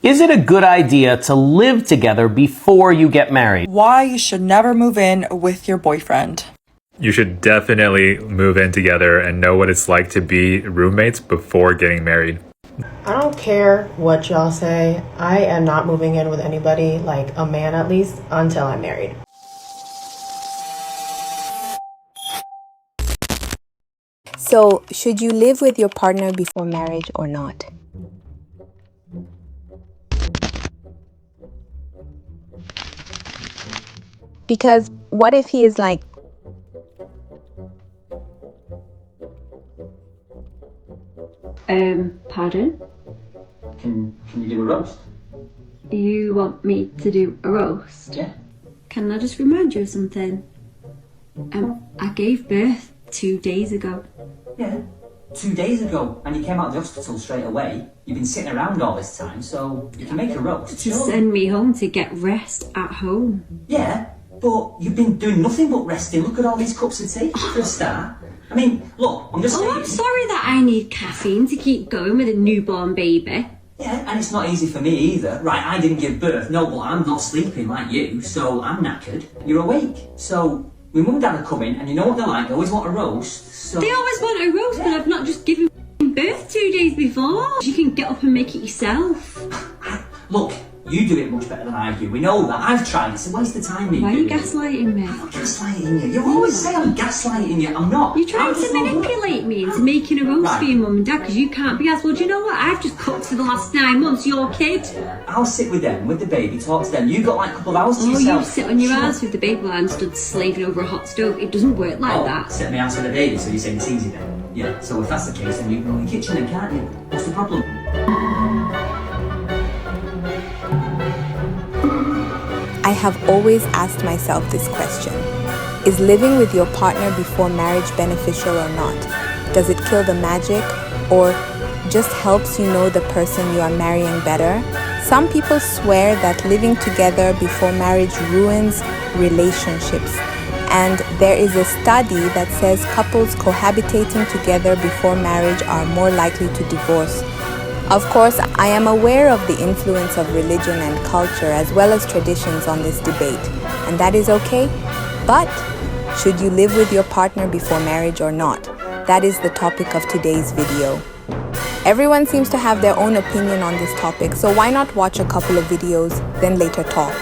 Is it a good idea to live together before you get married? Why you should never move in with your boyfriend. You should definitely move in together and know what it's like to be roommates before getting married. I don't care what y'all say. I am not moving in with anybody, like a man at least, until I'm married. So, should you live with your partner before marriage or not? Because what if he is like, Pardon? Can you do a roast? You want me to do a roast? Yeah. Can I just remind you of something? I gave birth 2 days ago. Yeah. 2 days ago, and you came out of the hospital straight away. You've been sitting around all this time, so you can make a roast. To send me home to get rest at home. Yeah, but you've been doing nothing but resting. Look at all these cups of tea for a start. I mean, look, I'm just saying. I'm sorry that I need caffeine to keep going with a newborn baby. Yeah, and it's not easy for me either. Right, I didn't give birth, no, but I'm not sleeping like you, so I'm knackered. You're awake. So, my mum and dad are coming, and you know what they're like, they always want a roast, so... They always want a roast, but I've not just given birth 2 days before. You can get up and make it yourself. Look, you do it much better than I do. We know that. I've tried. It's a waste of time, me. Why are you gaslighting me? I'm not gaslighting you. You always say I'm gaslighting you. I'm not. You're trying to manipulate me into making a roast for your mum and dad because you can't be asked, well, do you know what? I've just cooked for the last 9 months, your kid. I'll sit with them, with the baby, talk to them. You got like a couple of hours to yourself. yourself. You sit on your ass with the baby while I'm stood slaving over a hot stove. It doesn't work like that. Sit on my ass with the baby, so you're saying it's easy then? Yeah, so if that's the case, then you can go in the kitchen then, can't you? What's the problem? I have always asked myself this question. Is living with your partner before marriage beneficial or not? Does it kill the magic or just helps you know the person you are marrying better? Some people swear that living together before marriage ruins relationships. And there is a study that says couples cohabitating together before marriage are more likely to divorce. Of course, I am aware of the influence of religion and culture as well as traditions on this debate, and that is okay. But should you live with your partner before marriage or not? That is the topic of today's video. Everyone seems to have their own opinion on this topic, so why not watch a couple of videos, then later talk?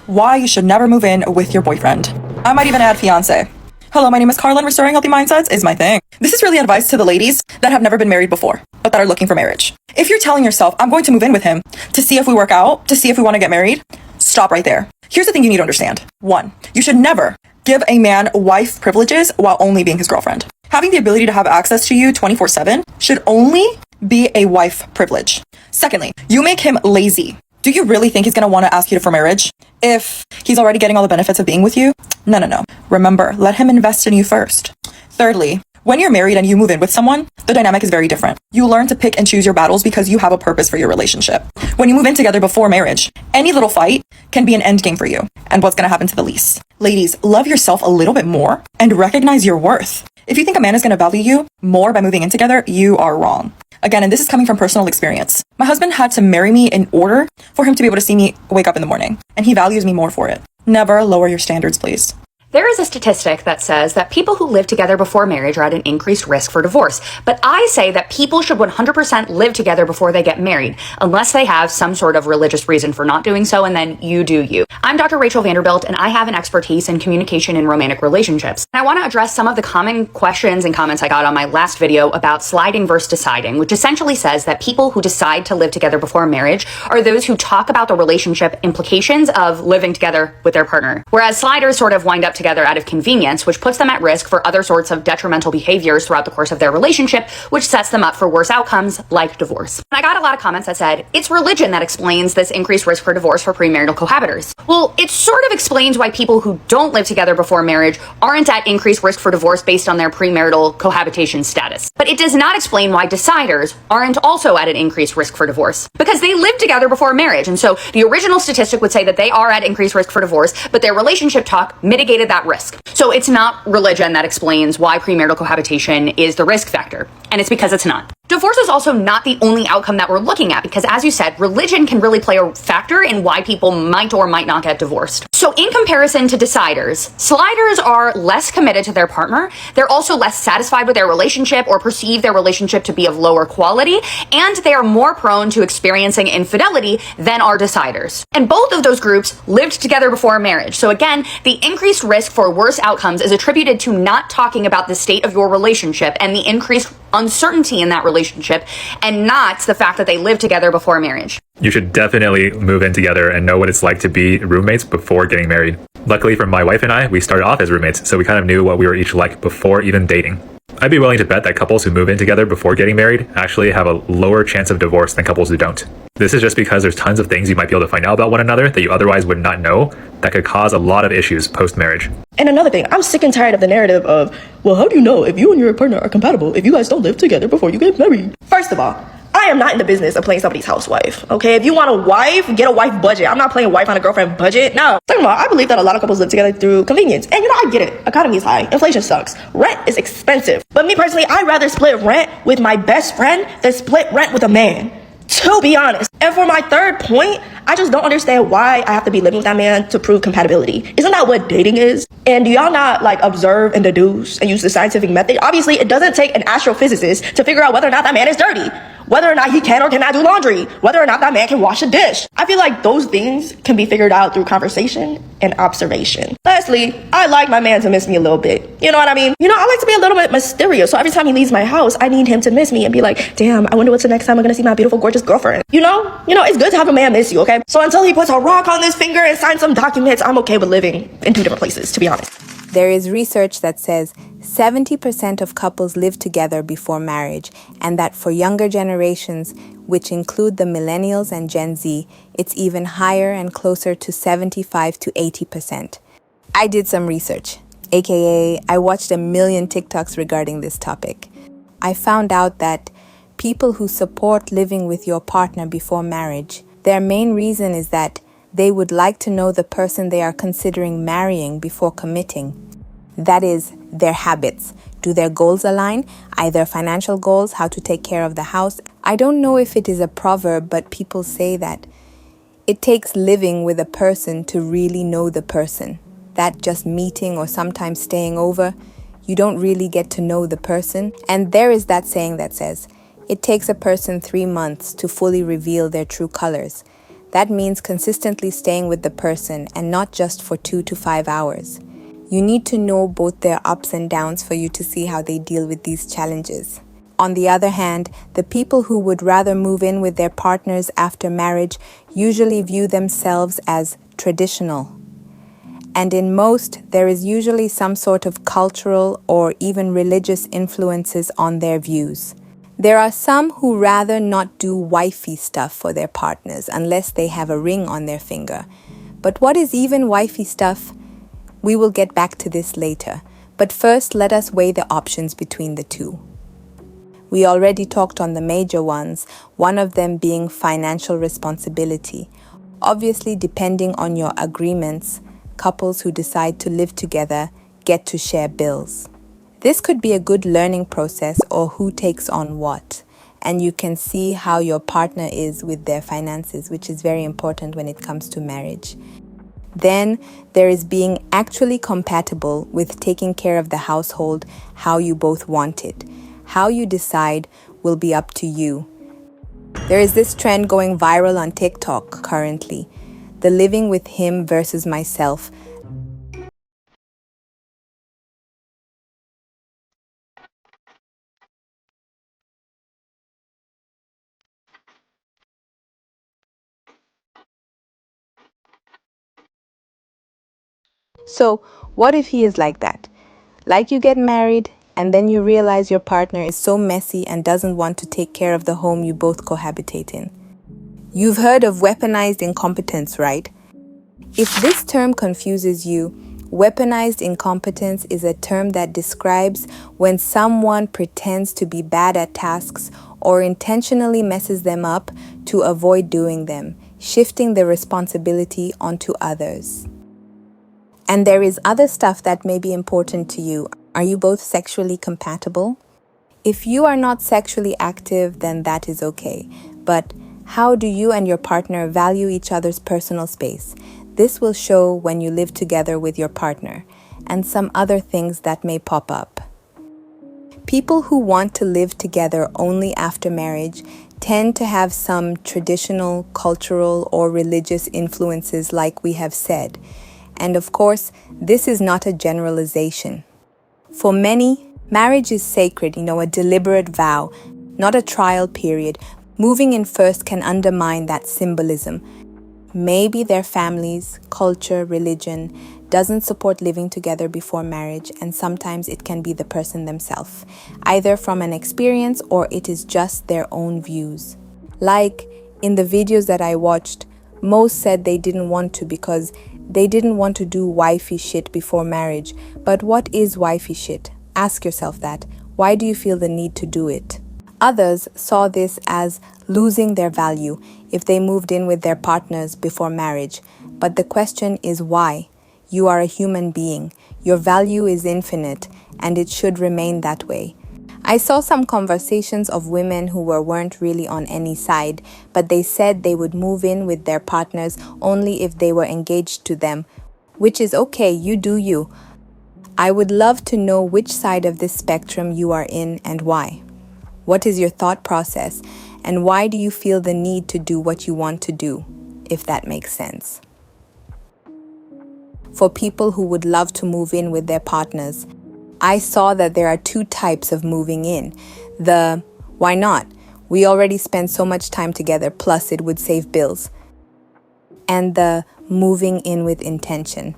Why you should never move in with your boyfriend. I might even add fiance. Hello, my name is Carla and restoring healthy mindsets is my thing. This is really advice to the ladies that have never been married before, but that are looking for marriage. If you're telling yourself, I'm going to move in with him to see if we work out, to see if we want to get married, stop right there. Here's the thing you need to understand. 1, you should never give a man wife privileges while only being his girlfriend. Having the ability to have access to you 24/7 should only be a wife privilege. Secondly, you make him lazy. Do you really think he's going to want to ask you for marriage if he's already getting all the benefits of being with you? No. Remember, let him invest in you first. Thirdly, when you're married and you move in with someone, the dynamic is very different. You learn to pick and choose your battles because you have a purpose for your relationship. When you move in together before marriage, any little fight can be an end game for you and what's going to happen to the lease. Ladies, love yourself a little bit more and recognize your worth. If you think a man is going to value you more by moving in together, you are wrong. Again, and this is coming from personal experience. My husband had to marry me in order for him to be able to see me wake up in the morning, and he values me more for it. Never lower your standards, please. There is a statistic that says that people who live together before marriage are at an increased risk for divorce. But I say that people should 100% live together before they get married, unless they have some sort of religious reason for not doing so, and then you do you. I'm Dr. Rachel Vanderbilt, and I have an expertise in communication in romantic relationships. And I want to address some of the common questions and comments I got on my last video about sliding versus deciding, which essentially says that people who decide to live together before marriage are those who talk about the relationship implications of living together with their partner. Whereas sliders sort of wind up together out of convenience, which puts them at risk for other sorts of detrimental behaviors throughout the course of their relationship, which sets them up for worse outcomes like divorce. And I got a lot of comments that said, it's religion that explains this increased risk for divorce for premarital cohabitors. Well, it sort of explains why people who don't live together before marriage aren't at increased risk for divorce based on their premarital cohabitation status. But it does not explain why deciders aren't also at an increased risk for divorce, because they live together before marriage. And so the original statistic would say that they are at increased risk for divorce, but their relationship talk mitigated that risk. So it's not religion that explains why premarital cohabitation is the risk factor, and it's because it's not. Divorce is also not the only outcome that we're looking at because, as you said, religion can really play a factor in why people might or might not get divorced. So in comparison to deciders, sliders are less committed to their partner, they're also less satisfied with their relationship or perceive their relationship to be of lower quality, and they are more prone to experiencing infidelity than are deciders. And both of those groups lived together before marriage. So again, the increased risk for worse outcomes is attributed to not talking about the state of your relationship and the increased uncertainty in that relationship, and not the fact that they lived together before marriage. You should definitely move in together and know what it's like to be roommates before getting married. Luckily for my wife and I, we started off as roommates, so we kind of knew what we were each like before even dating. I'd be willing to bet that couples who move in together before getting married actually have a lower chance of divorce than couples who don't. This is just because there's tons of things you might be able to find out about one another that you otherwise would not know that could cause a lot of issues post-marriage. And another thing, I'm sick and tired of the narrative of, well, how do you know if you and your partner are compatible if you guys don't live together before you get married? First of all, I am not in the business of playing somebody's housewife, okay? If you want a wife, get a wife budget. I'm not playing wife on a girlfriend budget, no. Second of all, I believe that a lot of couples live together through convenience. And I get it. Economy is high. Inflation sucks. Rent is expensive. But me personally, I'd rather split rent with my best friend than split rent with a man. To be honest. And for my third point, I just don't understand why I have to be living with that man to prove compatibility. Isn't that what dating is? And do y'all not observe and deduce and use the scientific method? Obviously, it doesn't take an astrophysicist to figure out whether or not that man is dirty, whether or not he can or cannot do laundry, whether or not that man can wash a dish. I feel like those things can be figured out through conversation and observation. Lastly, I like my man to miss me a little bit. You know what I mean? I like to be a little bit mysterious. So every time he leaves my house, I need him to miss me and be like, damn, I wonder what's the next time I'm gonna see my beautiful, gorgeous girlfriend. It's good to have a man miss you, okay? So until he puts a rock on this finger and signs some documents, I'm okay with living in two different places, to be honest. There is research that says 70% of couples live together before marriage, and that for younger generations, which include the millennials and Gen Z, it's even higher and closer to 75 to 80%. I did some research, aka I watched a million TikToks regarding this topic. I found out that people who support living with your partner before marriage, their main reason is that they would like to know the person they are considering marrying before committing. That is, their habits. Do their goals align? Either financial goals, how to take care of the house. I don't know if it is a proverb, but people say that it takes living with a person to really know the person. That just meeting or sometimes staying over, you don't really get to know the person. And there is that saying that says, it takes a person 3 months to fully reveal their true colors. That means consistently staying with the person and not just for 2 to 5 hours. You need to know both their ups and downs for you to see how they deal with these challenges. On the other hand, the people who would rather move in with their partners after marriage usually view themselves as traditional. And in most, there is usually some sort of cultural or even religious influences on their views. There are some who rather not do wifey stuff for their partners unless they have a ring on their finger. But what is even wifey stuff? We will get back to this later. But first, let us weigh the options between the two. We already talked on the major ones, one of them being financial responsibility. Obviously, depending on your agreements, couples who decide to live together get to share bills. This could be a good learning process or who takes on what. And you can see how your partner is with their finances, which is very important when it comes to marriage. Then there is being actually compatible with taking care of the household how you both want it. How you decide will be up to you. There is this trend going viral on TikTok currently. The living with him versus myself. So, what if he is like that? Like you get married and then you realize your partner is so messy and doesn't want to take care of the home you both cohabitate in. You've heard of weaponized incompetence, right? If this term confuses you, weaponized incompetence is a term that describes when someone pretends to be bad at tasks or intentionally messes them up to avoid doing them, shifting the responsibility onto others. And there is other stuff that may be important to you. Are you both sexually compatible? If you are not sexually active, then that is okay. But how do you and your partner value each other's personal space? This will show when you live together with your partner, and some other things that may pop up. People who want to live together only after marriage tend to have some traditional, cultural, or religious influences, like we have said. And of course, this is not a generalization. For many, marriage is sacred, a deliberate vow, not a trial period. Moving in first can undermine that symbolism. Maybe their families, culture, religion doesn't support living together before marriage, and sometimes it can be the person themselves, either from an experience or it is just their own views. Like in the videos that I watched, most said they didn't want to because they didn't want to do wifey shit before marriage. But what is wifey shit? Ask yourself that. Why do you feel the need to do it? Others saw this as losing their value if they moved in with their partners before marriage. But the question is why? You are a human being. Your value is infinite, and it should remain that way. I saw some conversations of women who weren't really on any side, but they said they would move in with their partners only if they were engaged to them, which is okay, you do you. I would love to know which side of this spectrum you are in and why. What is your thought process, and why do you feel the need to do what you want to do, if that makes sense? For people who would love to move in with their partners, I saw that there are two types of moving in. The why not? We already spend so much time together, plus it would save bills. And the moving in with intention.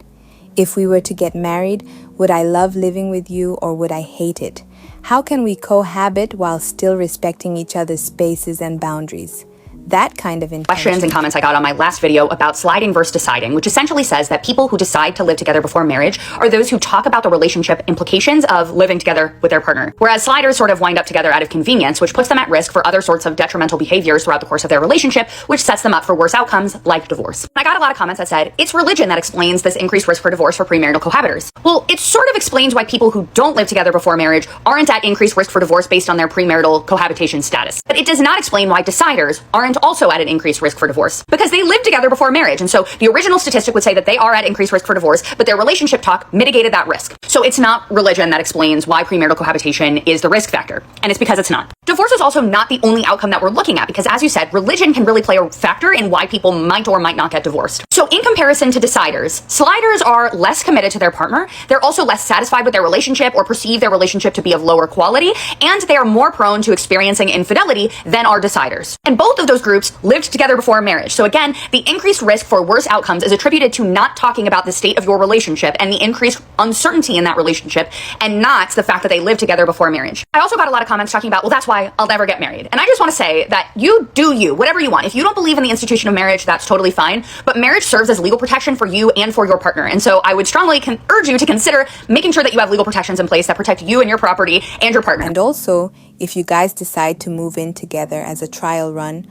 If we were to get married, would I love living with you or would I hate it? How can we cohabit while still respecting each other's spaces and boundaries? That kind of intention. Questions and comments I got on my last video about sliding versus deciding, which essentially says that people who decide to live together before marriage are those who talk about the relationship implications of living together with their partner. Whereas sliders sort of wind up together out of convenience, which puts them at risk for other sorts of detrimental behaviors throughout the course of their relationship, which sets them up for worse outcomes like divorce. I got a lot of comments that said, it's religion that explains this increased risk for divorce for premarital cohabitors. Well, it sort of explains why people who don't live together before marriage aren't at increased risk for divorce based on their premarital cohabitation status. But it does not explain why deciders aren't also at an increased risk for divorce, because they lived together before marriage. And so the original statistic would say that they are at increased risk for divorce, but their relationship talk mitigated that risk. So it's not religion that explains why premarital cohabitation is the risk factor, and it's because it's not. Divorce is also not the only outcome that we're looking at, because as you said, religion can really play a factor in why people might or might not get divorced. So in comparison to deciders, sliders are less committed to their partner. They're also less satisfied with their relationship or perceive their relationship to be of lower quality, and they are more prone to experiencing infidelity than are deciders. And both of those groups lived together before marriage. So again, the increased risk for worse outcomes is attributed to not talking about the state of your relationship and the increased uncertainty in that relationship, and not the fact that they lived together before marriage. I also got a lot of comments talking about, well, that's why I'll never get married. And I just want to say that you do you, whatever you want. If you don't believe in the institution of marriage, that's totally fine. But marriage serves as legal protection for you and for your partner. And so I would strongly urge you to consider making sure that you have legal protections in place that protect you and your property and your partner. And also, if you guys decide to move in together as a trial run,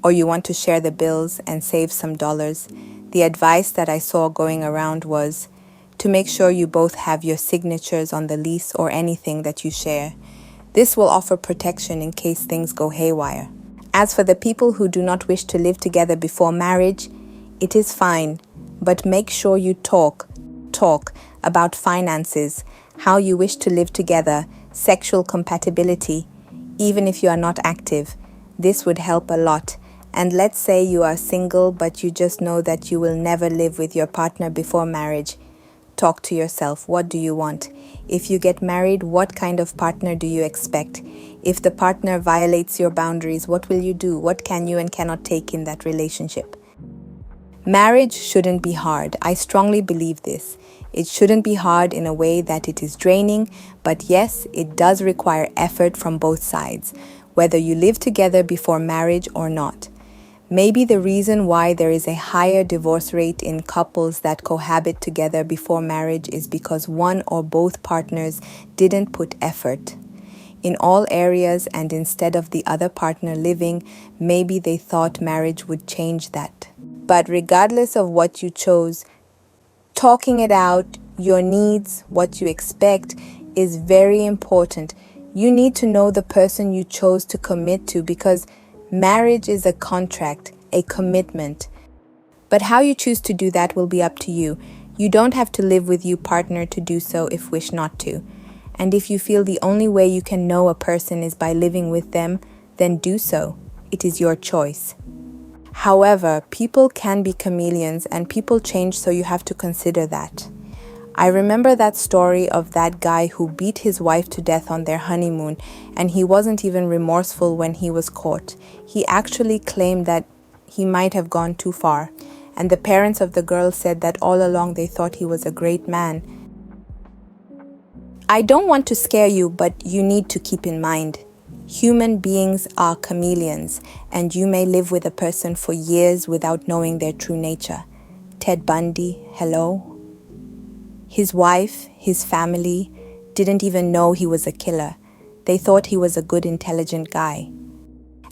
or you want to share the bills and save some dollars, the advice that I saw going around was to make sure you both have your signatures on the lease or anything that you share. This will offer protection in case things go haywire. As for the people who do not wish to live together before marriage, it is fine, but make sure you talk about finances, how you wish to live together, sexual compatibility, even if you are not active. This would help a lot. And let's say you are single, but you just know that you will never live with your partner before marriage. Talk to yourself. What do you want? If you get married, what kind of partner do you expect? If the partner violates your boundaries, what will you do? What can you and cannot take in that relationship? Marriage shouldn't be hard. I strongly believe this. It shouldn't be hard in a way that it is draining, but yes, it does require effort from both sides, whether you live together before marriage or not. Maybe the reason why there is a higher divorce rate in couples that cohabit together before marriage is because one or both partners didn't put effort in all areas, and instead of the other partner living, maybe they thought marriage would change that. But regardless of what you chose, talking it out, your needs, what you expect, is very important. You need to know the person you chose to commit to, because marriage is a contract, a commitment. But how you choose to do that will be up to you. You don't have to live with your partner to do so if wish not to. And if you feel the only way you can know a person is by living with them, then do so. It is your choice. However, people can be chameleons and people change, so you have to consider that. I remember that story of that guy who beat his wife to death on their honeymoon, and he wasn't even remorseful when he was caught. He actually claimed that he might have gone too far, and the parents of the girl said that all along they thought he was a great man. I don't want to scare you, but you need to keep in mind, human beings are chameleons, and you may live with a person for years without knowing their true nature. Ted Bundy, hello? His wife, his family, didn't even know he was a killer. They thought he was a good, intelligent guy.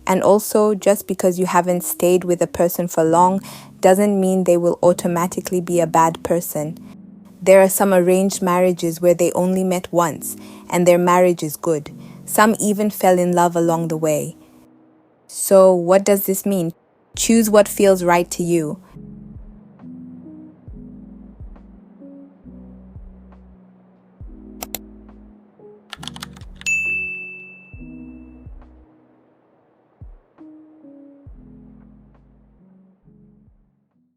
And also, just because you haven't stayed with a person for long doesn't mean they will automatically be a bad person. There are some arranged marriages where they only met once, and their marriage is good. Some even fell in love along the way. So what does this mean? Choose what feels right to you.